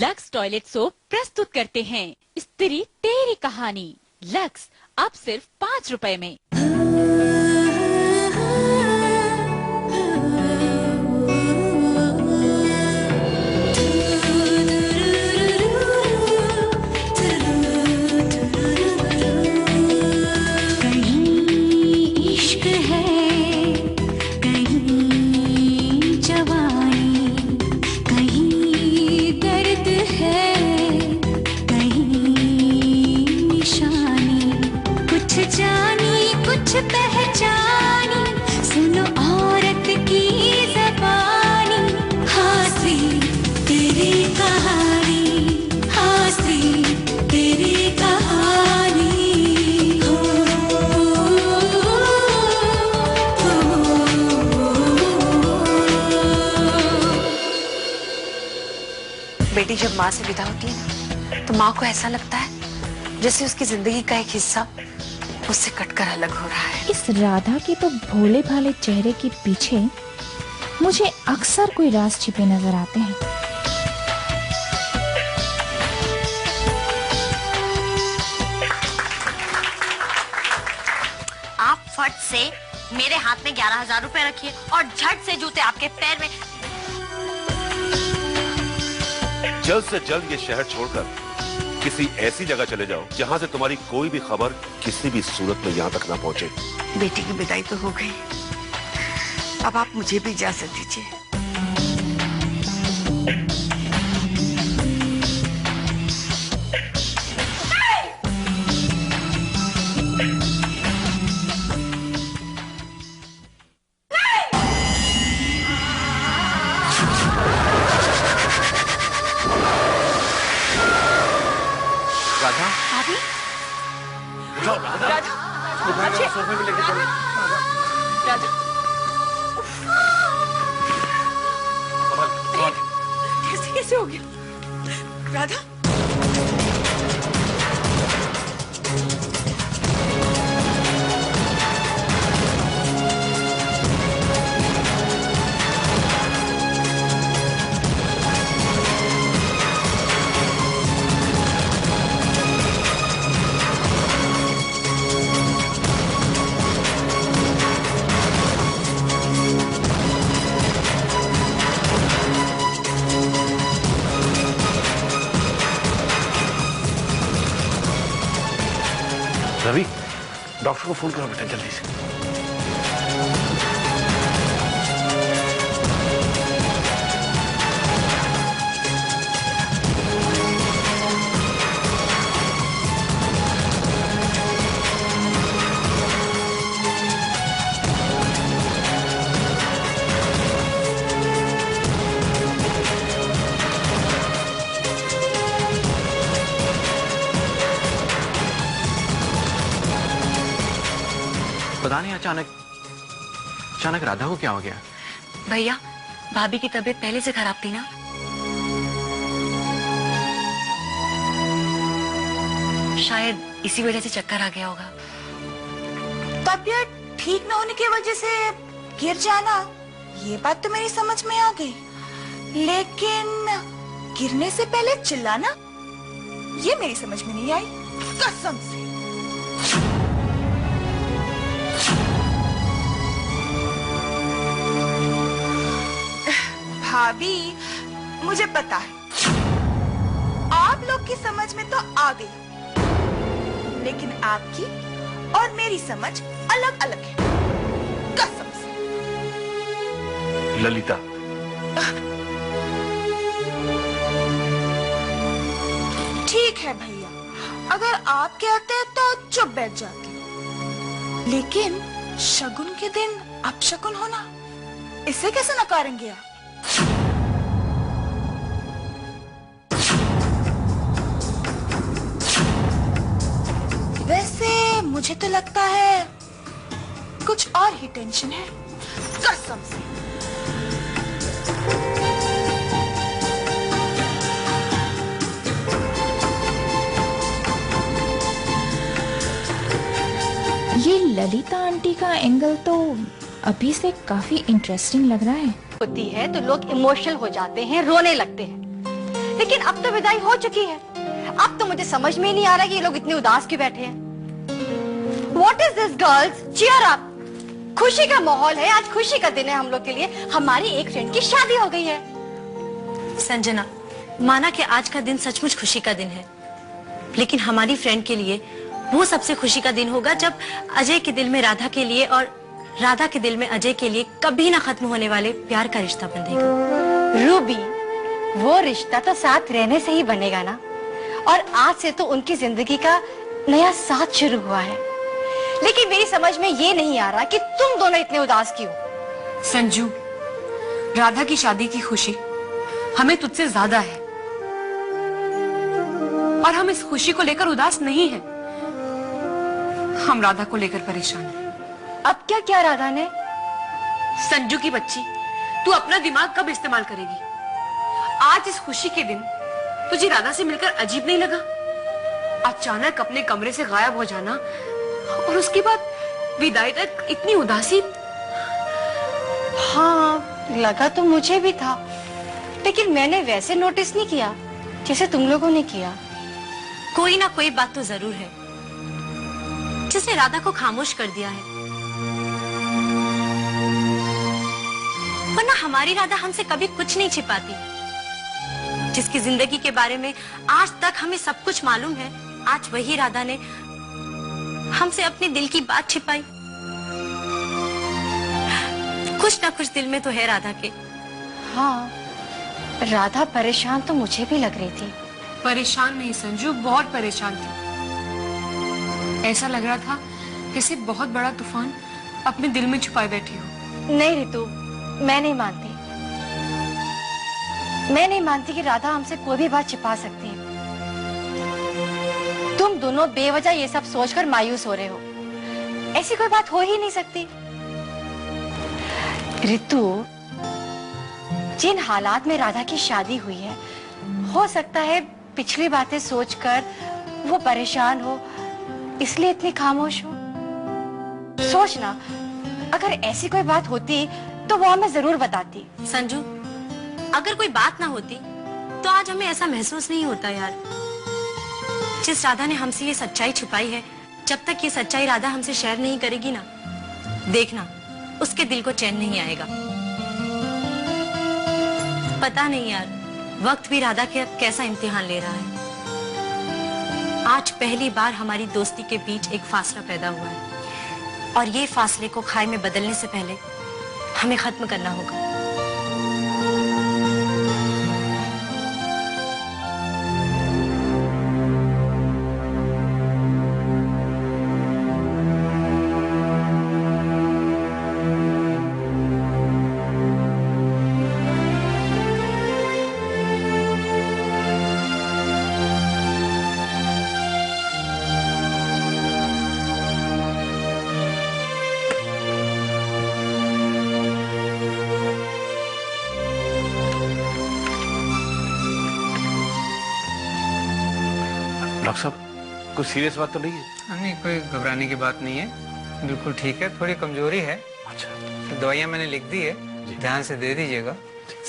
Lux toilet soap प्रस्तुत करते हैं स्त्री तेरी कहानी। लक्स अब सिर्फ 5 रुपए में। पहचानी सुनो औरत की ज़बानी, हासी तेरी कहानी, हासी तेरी कहानी। बेटी जब माँ से विदा होती है ना, तो माँ को ऐसा लगता है जैसे उसकी जिंदगी का एक हिस्सा उससे कटकर अलग हो रहा है। इस राधा के तो भोले भाले चेहरे के पीछे मुझे अक्सर कोई राज छिपे नजर आते हैं। आप फट से मेरे हाथ में 11,000 रुपए रखिए और झट से जूते आपके पैर में। जल्द से जल्द ये शहर छोड़कर किसी ऐसी जगह चले जाओ जहाँ से तुम्हारी कोई भी खबर किसी भी सूरत में यहाँ तक ना पहुँचे। बेटी की विदाई तो हो गई, अब आप मुझे भी इजाजत दीजिए। राधा, भाभी, राधा, सोफे में लेके चलो। राधा, कैसे हो गया राधा? रवि, डॉक्टर को फोन करो बेटा जल्दी से। पता नहीं अचानक राधा को क्या हो गया? भैया, भाभी की तबीयत पहले से खराब थी ना। शायद इसी वजह से चक्कर आ गया होगा। तबीयत ठीक न होने की वजह से गिर जाना, ये बात तो मेरी समझ में आ गई, लेकिन गिरने से पहले चिल्लाना, ये मेरी समझ में नहीं आई, कसम से। भाभी, मुझे पता है आप लोग की समझ में तो आ गई, लेकिन आपकी और मेरी समझ अलग अलग है, कसम से। ललिता, ठीक है भैया, अगर आप कहते हैं तो चुप बैठ जाते, लेकिन शगुन के दिन अपशगुन होना, इसे कैसे नकारेंगे आप? वैसे मुझे तो लगता है कुछ और ही टेंशन है, कसम से। ये ललिता आंटी का एंगल तो अभी से काफी इंटरेस्टिंग लग रहा है। होती है तो लोग इमोशनल हो जाते हैं, रोने लगते हैं, लेकिन अब तो विदाई हो चुकी है। अब तो मुझे समझ में ही नहीं आ रहा कि ये लोग इतने उदास क्यों बैठे हैं। What is this girls? Cheer up! खुशी का माहौल है, आज खुशी का दिन है हम लोग के लिए। हमारी एक फ्रेंड की शादी हो गई है। संजना, माना कि आज का दिन सचमुच खुशी का दिन है, लेकिन हमारी फ्रेंड के लिए वो सबसे खुशी का दिन होगा जब अजय के दिल में राधा के लिए और राधा के दिल में अजय के लिए कभी ना खत्म होने वाले प्यार का रिश्ता बंधेगा। रूबी, वो रिश्ता तो साथ रहने से ही बनेगा ना, और आज से तो उनकी जिंदगी का नया साथ शुरू हुआ है। लेकिन मेरी समझ में ये नहीं आ रहा कि तुम दोनों इतने उदास क्यों। संजू, राधा की शादी की खुशी हमें तुझसे ज्यादा है और हम इस खुशी को लेकर उदास नहीं हैं। हम राधा को लेकर परेशान हैं। अब क्या क्या राधा ने? संजू की बच्ची, तू अपना दिमाग कब इस्तेमाल करेगी? आज इस खुशी के दिन तुझे राधा से मिलकर अजीब नहीं लगा? अचानक अपने कमरे से गायब हो जाना और उसके बाद विदाई तक इतनी उदासी। हाँ, लगा तो मुझे भी था, लेकिन मैंने वैसे नोटिस नहीं किया जैसे तुम लोगों ने किया। कोई ना कोई बात तो जरूर है जिसने राधा को खामोश कर दिया है, वरना हमारी राधा हमसे कभी कुछ नहीं छिपाती। जिसकी जिंदगी के बारे में आज तक हमें सब कुछ मालूम है, आज वही राधा ने हमसे अपने दिल की बात छिपाई। कुछ ना कुछ दिल में तो है राधा के। हाँ, राधा परेशान तो मुझे भी लग रही थी। परेशान नहीं संजू, बहुत परेशान थी। ऐसा लग रहा था जैसे बहुत बड़ा तूफान अपने दिल में छुपाए बैठी हो। नहीं रितु, मैं नहीं मानती। मैं नहीं मानती कि राधा हमसे कोई भी बात छिपा सकती है। तुम दोनों बेवजह ये सब सोचकर मायूस हो रहे हो। ऐसी कोई बात हो ही नहीं सकती। रितु, जिन हालात में राधा की शादी हुई है, हो सकता है पिछली बातें सोचकर वो परेशान हो, इसलिए इतनी खामोश हो। सोचना, अगर ऐसी कोई बात होती तो वो हमें जरूर बताती। संजू, अगर कोई बात ना होती तो आज हमें ऐसा महसूस नहीं होता यार। जिस राधा ने हमसे ये सच्चाई छुपाई है, जब तक ये सच्चाई राधा हमसे शेयर नहीं करेगी ना, देखना उसके दिल को चैन नहीं आएगा। पता नहीं यार, वक्त भी राधा के कैसा इम्तिहान ले रहा है। आज पहली बार हमारी दोस्ती के बीच एक फासला पैदा हुआ है, और ये फासले को खाई में बदलने से पहले हमें खत्म करना होगा। डॉक्टर साहब, कुछ सीरियस बात तो नहीं है? नहीं, कोई घबराने की बात नहीं है, बिल्कुल ठीक है। थोड़ी कमजोरी है। अच्छा, तो दवाइयाँ मैंने लिख दी है, ध्यान से दे दीजिएगा,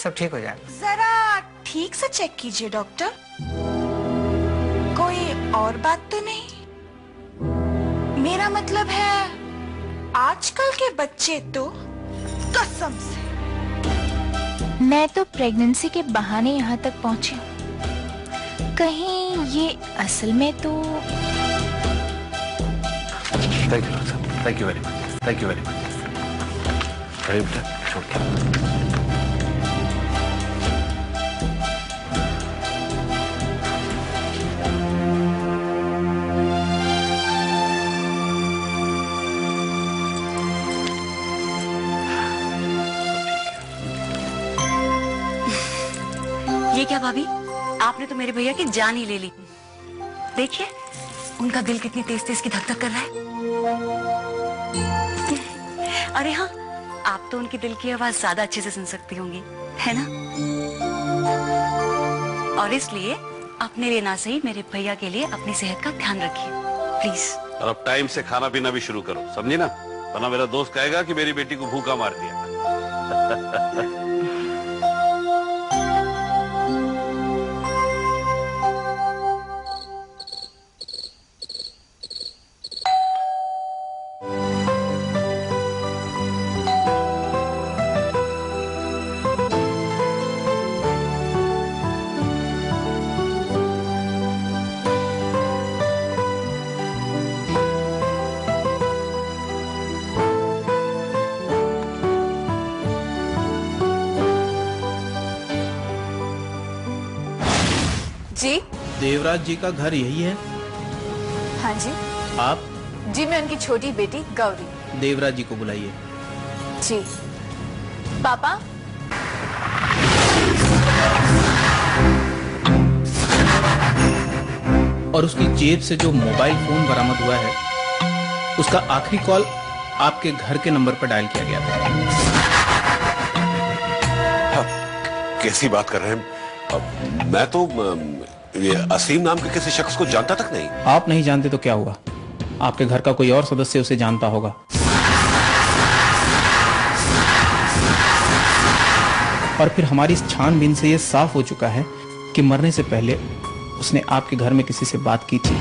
सब ठीक हो जाएगा। जरा ठीक से चेक कीजिए डॉक्टर, कोई और बात तो नहीं? मेरा मतलब है आजकल के बच्चे तो कसम से। मैं तो प्रेगनेंसी के बहाने यहाँ तक पहुँची, कहीं ये असल में तो। थैंक यू डॉक्टर साहब, thank you very much, thank you very much. अरे बेटा, छोड़ के। ये क्या भाभी, आपने तो मेरे भैया की जान ही ले ली। देखिए उनका दिल कितनी तेज तेज की धक धक कर रहा है। अरे हाँ, आप तो उनके दिल की आवाज ज्यादा अच्छे से सुन सकती होंगी, है ना? और इसलिए अपने लिए ना सही, मेरे भैया के लिए अपनी सेहत का ध्यान रखिए प्लीज। और अब टाइम से खाना पीना भी शुरू करो, समझी ना? वरना मेरा दोस्त कहेगा कि मेरी बेटी को भूखा मार दिया। जी। देवराज जी का घर यही है? हाँ जी। आप? जी मैं उनकी छोटी बेटी गौरी। देवराज जी को बुलाइए। जी। पापा। और उसकी जेब से जो मोबाइल फोन बरामद हुआ है, उसका आखिरी कॉल आपके घर के नंबर पर डायल किया गया था। कैसी बात कर रहे हैं? मैं तो ये असीम नाम के किसी शख्स को जानता तक नहीं। आप नहीं जानते तो क्या हुआ, आपके घर का कोई और सदस्य उसे जानता होगा। और फिर हमारी इस छानबीन से यह साफ हो चुका है कि मरने से पहले उसने आपके घर में किसी से बात की थी।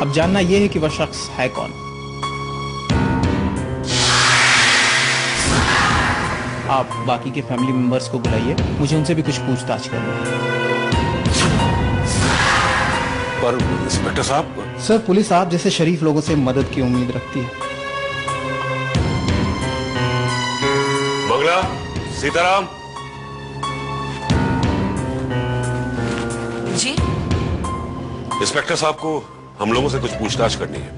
अब जानना यह है कि वह शख्स है कौन। आप बाकी के फैमिली मेंबर्स को बुलाइए, मुझे उनसे भी कुछ पूछताछ करनी है। पर इंस्पेक्टर साहब। सर, पुलिस आप जैसे शरीफ लोगों से मदद की उम्मीद रखती है। मंगला, सीताराम। जी। इंस्पेक्टर साहब को हम लोगों से कुछ पूछताछ करनी है।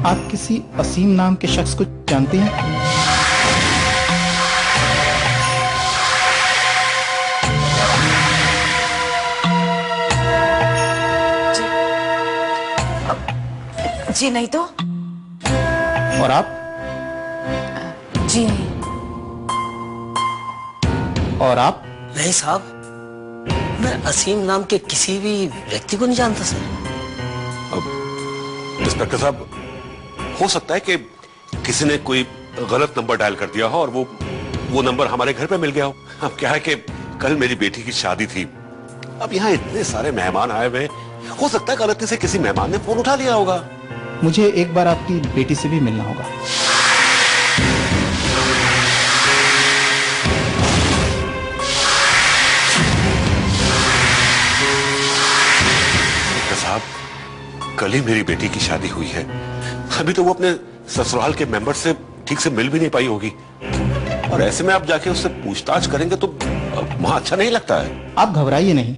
आप किसी असीम नाम के शख्स को जानते हैं? जी नहीं तो। और आप? जी नहीं। और आप? नहीं साहब, मैं असीम नाम के किसी भी व्यक्ति को नहीं जानता सर। अब इंस्पेक्टर साहब, हो सकता है कि किसी ने कोई गलत नंबर डायल कर दिया हो और वो नंबर हमारे घर पे मिल गया हो। अब क्या है कि कल मेरी बेटी की शादी थी। अब यहाँ इतने सारे मेहमान आए हुए, हो सकता है गलती से किसी मेहमान ने फोन उठा लिया होगा। मुझे एक बार आपकी बेटी से भी मिलना होगा। साहब, कल ही मेरी बेटी की शादी हुई है। अभी तो वो अपने ससुराल के मेंबर से ठीक से मिल भी नहीं पाई होगी, और ऐसे में आप जाके उससे पूछताछ करेंगे तो वहां अच्छा नहीं लगता है। आप घबराइए नहीं,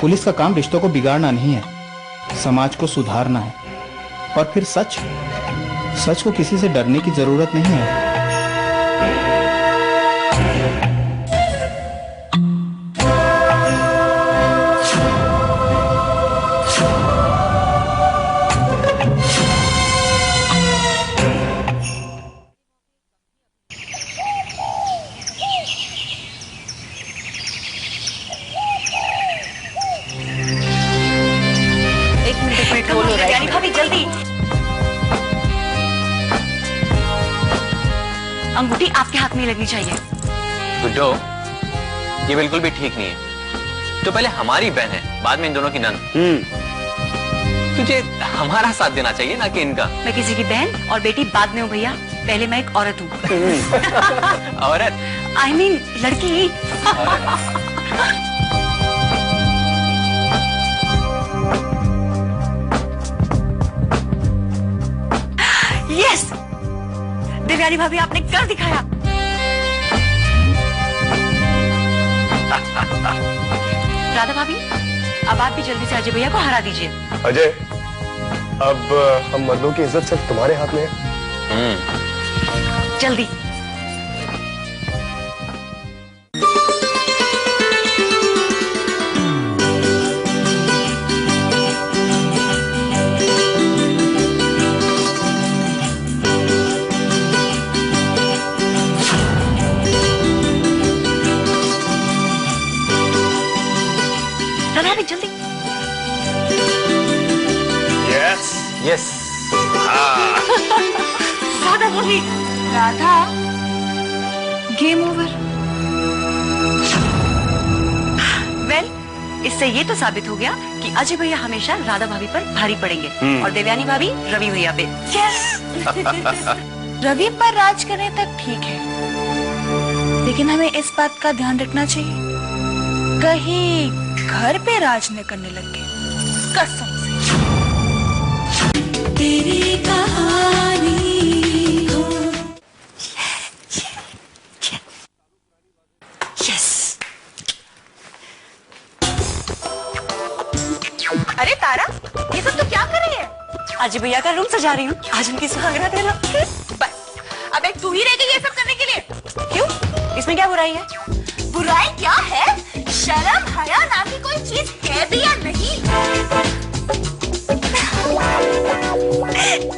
पुलिस का काम रिश्तों को बिगाड़ना नहीं है, समाज को सुधारना है। और फिर सच को किसी से डरने की जरूरत नहीं है। भाभी जल्दी। अंगूठी आपके हाथ में लगनी चाहिए। गुड्डो, ये बिल्कुल भी ठीक नहीं है। तो पहले हमारी बहन है, बाद में इन दोनों की नंद। तुझे हमारा साथ देना चाहिए ना कि इनका। मैं किसी की बहन और बेटी बाद में हूँ भैया, पहले मैं एक औरत हूँ। औरत? I mean, लड़की। यस, देवयानी भाभी आपने कर दिखाया। राधा भाभी, अब आप भी जल्दी से अजय भैया को हरा दीजिए। अजय, अब हम मर्दों की इज्जत सिर्फ तुम्हारे हाथ में है। जल्दी। जल्दी। Yes yes. राधा भाभी। Radha, game over. वेल, इससे ये तो साबित हो गया कि अजय भैया हमेशा राधा भाभी पर भारी पड़ेंगे और देवयानी भाभी रवि भैया पे। यस। रवि पर राज करने तक ठीक है, लेकिन हमें इस बात का ध्यान रखना चाहिए कहीं घर पे राज न करने लग गए। कसम से। तेरी कहानी यस। आज भैया का रूम सजा रही हूँ, आज उनकी सुहागरात देना। बस अब एक तू ही रह गई ये सब करने के लिए। क्यों, इसमें क्या बुराई है? बुराई क्या है? शर्म हया नाम की कोई चीज है भी या नहीं?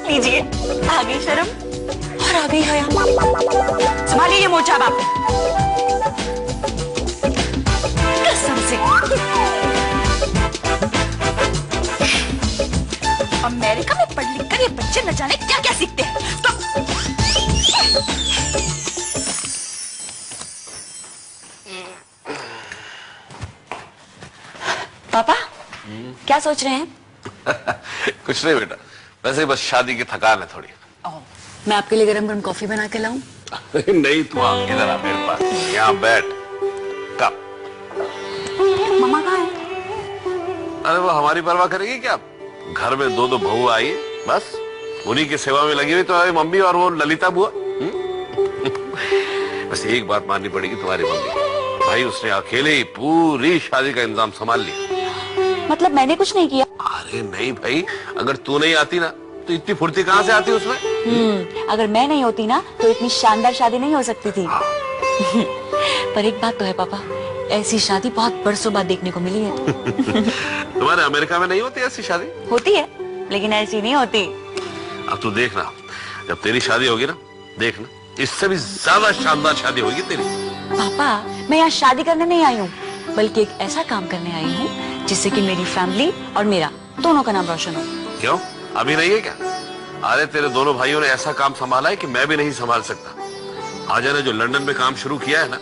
लीजिए, आ गई शर्म और आ गई हया। संभालिए ये मोचा बाप, कसम से। अमेरिका में पढ़ लिख कर ये बच्चे न जाने क्या क्या सीखते हैं। तो पापा क्या सोच रहे हैं? कुछ नहीं बेटा, वैसे ही बस शादी की थकान है थोड़ी। मैं आपके लिए गरम गरम कॉफी बना के लाऊं? नहीं, तू आ इधर आ मेरे पास, यहाँ बैठ। कब? मम्मा कहाँ है? अरे वो हमारी परवाह करेगी क्या? घर में दो बहू आई, बस उन्हीं की सेवा में लगी हुई तुम्हारी मम्मी और वो ललिता बुआ। बस एक बात माननी पड़ेगी तुम्हारी मम्मी, भाई उसने अकेले ही पूरी शादी का इंतजाम संभाल लिया। मतलब मैंने कुछ नहीं किया? अरे नहीं भाई, अगर तू नहीं आती ना तो इतनी फुर्ती कहाँ से आती उसमें? अगर मैं नहीं होती ना तो इतनी शानदार शादी नहीं हो सकती थी। पर एक बात तो है पापा, ऐसी शादी बहुत बरसों बाद देखने को मिली है। तुम्हारे अमेरिका में नहीं होती ऐसी शादी? होती है, लेकिन ऐसी नहीं होती। अब तू देखना, जब तेरी शादी होगी ना, देखना इससे भी ज्यादा शानदार शादी होगी तेरी। पापा, मैं यहाँ शादी करने नहीं आई हूँ, बल्कि एक ऐसा काम करने आई हूँ जिससे कि मेरी फैमिली और मेरा दोनों का नाम रोशन हो। क्यों, अभी नहीं है क्या? अरे तेरे दोनों भाइयों ने ऐसा काम संभाला है कि मैं भी नहीं संभाल सकता। आजा ने जो लंदन में काम शुरू किया है ना,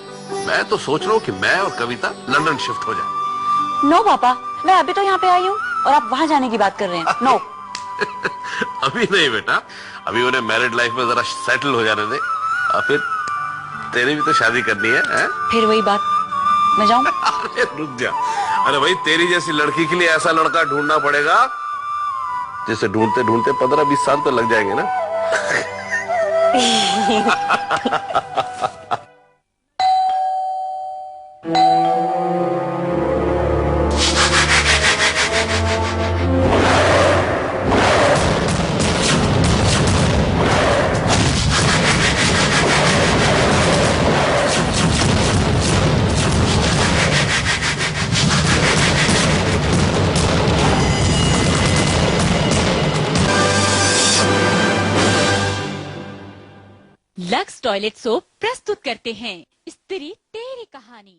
मैं तो सोच रहा हूँ कि मैं और कविता लंदन शिफ्ट हो जाए। नो पापा, मैं अभी तो यहाँ पे आई हूँ और आप वहाँ जाने की बात कर रहे हैं। नो। अभी नहीं बेटा, अभी उन्हें मैरिड लाइफ में जरा सेटल हो जाने दे, और फिर तेरी भी तो शादी करनी है। फिर वही बात, मैं जाऊँ? अरे रुक जा, अरे भाई तेरी जैसी लड़की के लिए ऐसा लड़का ढूंढना पड़ेगा जिसे ढूंढते ढूंढते 15-20 साल तो लग जाएंगे ना। लक्स टॉयलेट सोप प्रस्तुत करते हैं स्त्री तेरी कहानी।